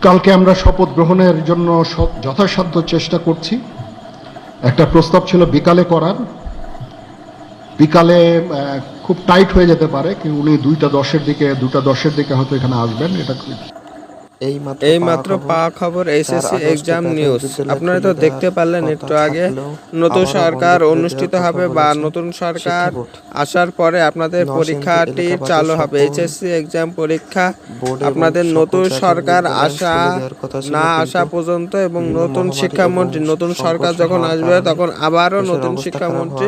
কালকে আমরা শপথ গ্রহণের জন্য যথাসাধ্য চেষ্টা করছি। একটা প্রস্তাব ছিল বিকালে করার, বিকালে খুব টাইট হয়ে যেতে পারে, কিন্তু উনি 2টা 10-এর দিকে হয়তো এখানে আসবেন। এটা এইমাত্র পাওয়া খবর এইচএসসি এক্সাম নিউজ। আপনারা তো দেখতে পারলেন একটু আগে, নতুন সরকার অনুষ্ঠিত হবে বা নতুন সরকার আসার পরে আপনাদের পরীক্ষাটি চালু হবে। এইচএসসি এক্সাম পরীক্ষা আপনাদের নতুন সরকার আসা না আসা পর্যন্ত, এবং নতুন শিক্ষামন্ত্রী, নতুন সরকার যখন আসবে তখন আবারও নতুন শিক্ষামন্ত্রী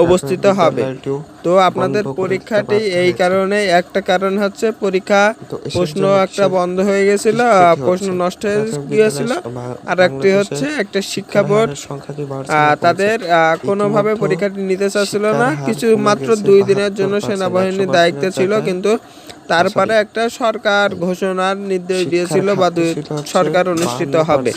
উপস্থিত হবে। তো আপনাদের পরীক্ষাটি এই কারণে, একটা কারণ হচ্ছে পরীক্ষা প্রশ্ন একটা বন্ধ হয়ে গেছিল, প্রশ্ন নষ্ট হয়ে গিয়েছিল, আর একটি হচ্ছে একটা শিক্ষা বোর্ড তাদের কোনোভাবে পরীক্ষাটি নিতে চাচ্ছিল না। কিছু মাত্র 2 দিনের জন্য সেনাবাহিনীর দায়িত্বে ছিল, কিন্তু তারপরে একটা সরকার ঘোষণার নির্দেশ দিয়েছিল বা সরকার অনুষ্ঠিত হবে।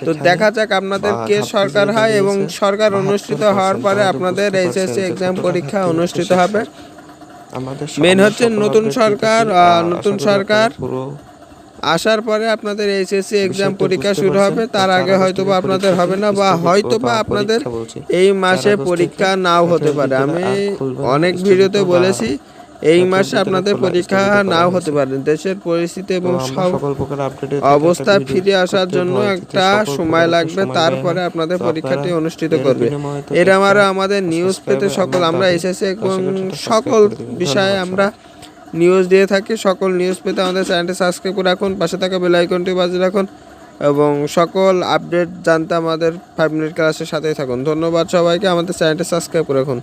তো দেখা যাক আপনাদের কে সরকার হয়, এবং সরকার অনুষ্ঠিত হওয়ার পরে আপনাদের এইচএসসি এক্সাম পরীক্ষা অনুষ্ঠিত হবে। মেন হচ্ছে নতুন সরকার আসার পরে আপনাদের এইচএসসি এক্সাম পরীক্ষা শুরু হবে। তার আগে হয়তোবা আপনাদের হবে না, বা হয়তোবা আপনাদের এই মাসে পরীক্ষা নাও হতে পারে। আমি অনেক ভিডিওতে বলেছি এই মাসে আপনাদের পরীক্ষা নাও হতে পারে। দেশের পরিস্থিতি এবং সব অবস্থা ফিরে আসার জন্য একটা সময় লাগবে, তারপরে আপনাদের পরীক্ষাটি অনুষ্ঠিত করবে। আমাদের নিউজ পেতে আমরা এসেছি এবং সকল বিষয়ে আমরা নিউজ দিয়ে থাকি। সকল নিউজ পেতে আমাদের চ্যানেলটি সাবস্ক্রাইব করে রাখুন, পাশে থাকা বেল আইকনটি বাজিয়ে রাখুন, এবং সকল আপডেট জানতে আমাদের 5 মিনিট ক্লাসের সাথেই থাকুন। ধন্যবাদ সবাইকে, আমাদের চ্যানেলটি সাবস্ক্রাইব করে রাখুন।